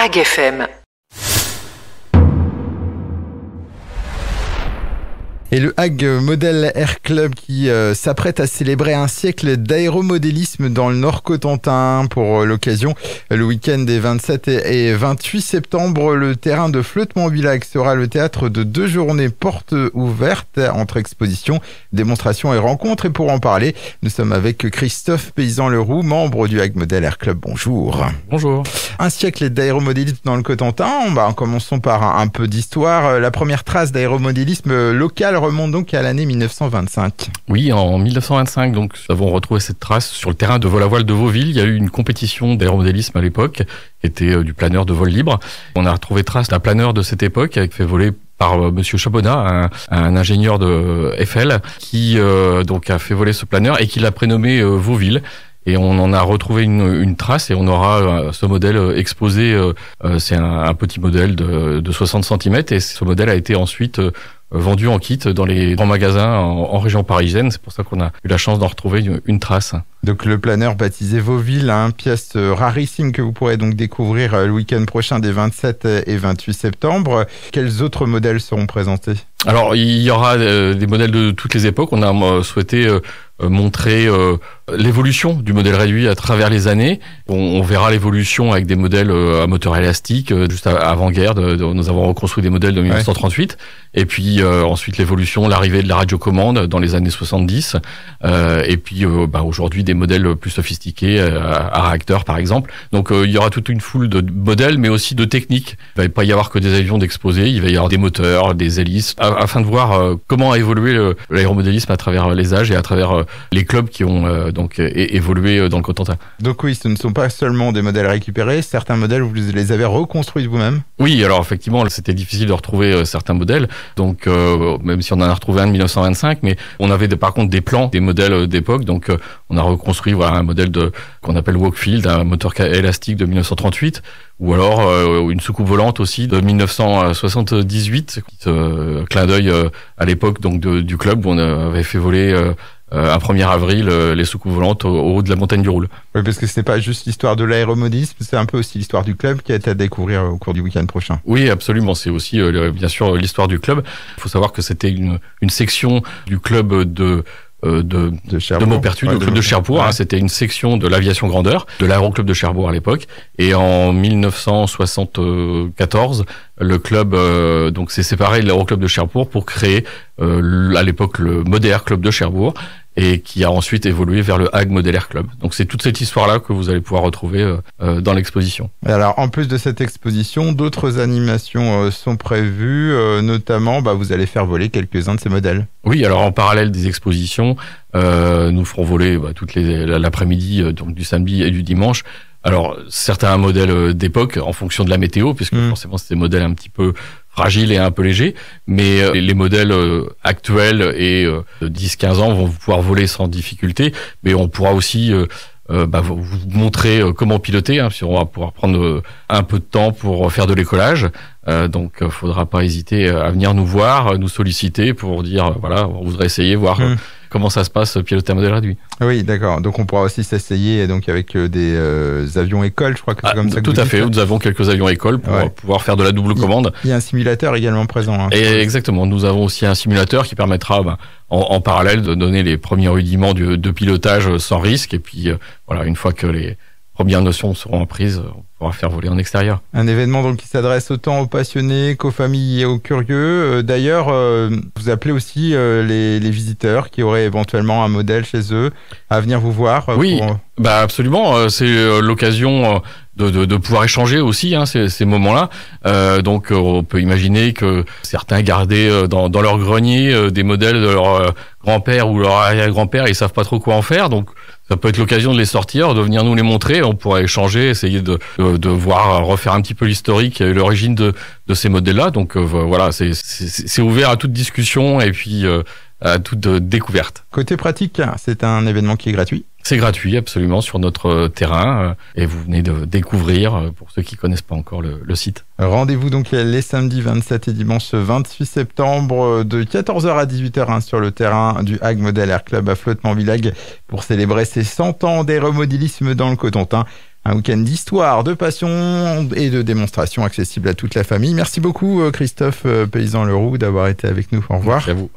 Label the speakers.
Speaker 1: Ag FM.
Speaker 2: Et le Ag Model Air Club qui s'apprête à célébrer un siècle d'aéromodélisme dans le Nord-Cotentin. Pour l'occasion, le week-end des 27 et 28 septembre, le terrain de Flottement-Villach sera le théâtre de 2 journées portes ouvertes entre expositions, démonstrations et rencontres. Et pour en parler, nous sommes avec Christophe Paysan-Leroux, membre du Ag Model Air Club. Bonjour.
Speaker 3: Bonjour.
Speaker 2: Un siècle d'aéromodélisme dans le Cotentin. Commençons par un peu d'histoire. La première trace d'aéromodélisme local remonte donc à l'année 1925.
Speaker 3: Oui, en 1925, donc, nous avons retrouvé cette trace sur le terrain de vol à voile de Vauville. Il y a eu une compétition d'aéromodélisme à l'époque, qui était du planeur de vol libre. On a retrouvé trace d'un planeur de cette époque, qui a fait voler par Monsieur Chabonnat, un ingénieur de Eiffel, qui donc a fait voler ce planeur et qui l'a prénommé Vauville. Et on en a retrouvé une trace et on aura ce modèle exposé. C'est un petit modèle de 60 cm et ce modèle a été ensuite vendu en kit dans les grands magasins en région parisienne. C'est pour ça qu'on a eu la chance d'en retrouver une trace.
Speaker 2: Donc le planeur baptisé Vauville, pièce rarissime que vous pourrez donc découvrir le week-end prochain des 27 et 28 septembre. Quels autres modèles seront présentés ?
Speaker 3: Alors il y aura des modèles de toutes les époques. On a souhaité montrer l'évolution du modèle réduit à travers les années. On verra l'évolution avec des modèles à moteur élastique. Juste avant-guerre, nous avons reconstruit des modèles de 1938. Et puis ensuite l'évolution, l'arrivée de la radiocommande dans les années 70. Et puis aujourd'hui des modèles plus sophistiqués à réacteur par exemple. Donc il y aura toute une foule de modèles, mais aussi de techniques. Il va pas y avoir que des avions d'exposés. Il va y avoir des moteurs, des hélices, afin de voir comment a évolué l'aéromodélisme à travers les âges et à travers les clubs qui ont donc évolué dans le Cotentin.
Speaker 2: Donc oui, ce ne sont pas seulement des modèles récupérés, certains modèles vous les avez reconstruits vous-même ?
Speaker 3: Oui, alors effectivement, c'était difficile de retrouver certains modèles, donc même si on en a retrouvé un de 1925, mais on avait par contre des plans, des modèles d'époque, donc on a reconstruit un modèle qu'on appelle Walkfield, un moteur élastique de 1938, ou alors une soucoupe volante aussi de 1978, clin d'œil à l'époque donc du club où on avait fait voler un 1er avril les soucoupes volantes au haut de la montagne du Roule.
Speaker 2: Oui, parce que ce n'est pas juste l'histoire de l'aéromodélisme, c'est un peu aussi l'histoire du club qui est à découvrir au cours du week-end prochain.
Speaker 3: Oui, absolument. C'est aussi bien sûr l'histoire du club. Il faut savoir que c'était une section du club de Maupertuis, le club de Cherbourg. Ouais. C'était une section de l'aviation grandeur, de l'aéroclub de Cherbourg à l'époque. Et en 1974, le club donc s'est séparé de l'aéroclub de Cherbourg pour créer à l'époque le Model Air Club de Cherbourg, et qui a ensuite évolué vers le Ag Model Air Club. Donc c'est toute cette histoire-là que vous allez pouvoir retrouver dans l'exposition.
Speaker 2: Alors en plus de cette exposition, d'autres animations sont prévues, notamment vous allez faire voler quelques-uns de ces modèles.
Speaker 3: Oui, alors en parallèle des expositions, nous ferons voler l'après-midi, donc du samedi et du dimanche. Alors certains modèles d'époque en fonction de la météo, puisque forcément c'est des modèles un petit peu fragile et un peu léger, mais les modèles actuels et de 10-15 ans vont pouvoir voler sans difficulté, mais on pourra aussi vous montrer comment piloter, puisqu'on va pouvoir prendre un peu de temps pour faire de l'écollage, donc faudra pas hésiter à venir nous voir, nous solliciter pour dire on voudrait essayer, voir comment ça se passe piloter un modèle réduit. Oui,
Speaker 2: d'accord. Donc on pourra aussi s'essayer donc avec des avions écoles, je crois que c'est comme ça que
Speaker 3: tout à fait. Nous avons quelques avions écoles pour pouvoir faire de la double commande.
Speaker 2: Il y a un simulateur également présent.
Speaker 3: Et exactement. Nous avons aussi un simulateur qui permettra en parallèle de donner les premiers rudiments de pilotage sans risque. Et puis une fois que les premières notions seront apprises, on pourra faire voler en extérieur.
Speaker 2: Un événement donc qui s'adresse autant aux passionnés qu'aux familles et aux curieux. D'ailleurs, vous appelez aussi les visiteurs qui auraient éventuellement un modèle chez eux à venir vous voir.
Speaker 3: Oui, absolument. C'est l'occasion de pouvoir échanger aussi ces moments-là. Donc on peut imaginer que certains gardaient dans leur grenier des modèles de leur grand-père ou leur arrière-grand-père, ils savent pas trop quoi en faire. Donc ça peut être l'occasion de les sortir, de venir nous les montrer. On pourra échanger, essayer de voir, refaire un petit peu l'historique et l'origine de ces modèles-là. Donc c'est ouvert à toute discussion et puis à toute découverte.
Speaker 2: Côté pratique, c'est un événement qui est gratuit.
Speaker 3: C'est gratuit, absolument, sur notre terrain. Et vous venez de découvrir, pour ceux qui connaissent pas encore le site.
Speaker 2: Rendez-vous donc les samedis 27 et dimanche 28 septembre de 14h à 18h sur le terrain du Hague Model Air Club à Flottement-Villag pour célébrer ses 100 ans d'aéromodélisme dans le Cotentin. Un week-end d'histoire, de passion et de démonstration accessible à toute la famille. Merci beaucoup Christophe Paysan-Leroux d'avoir été avec nous. Au revoir.
Speaker 3: Merci à vous.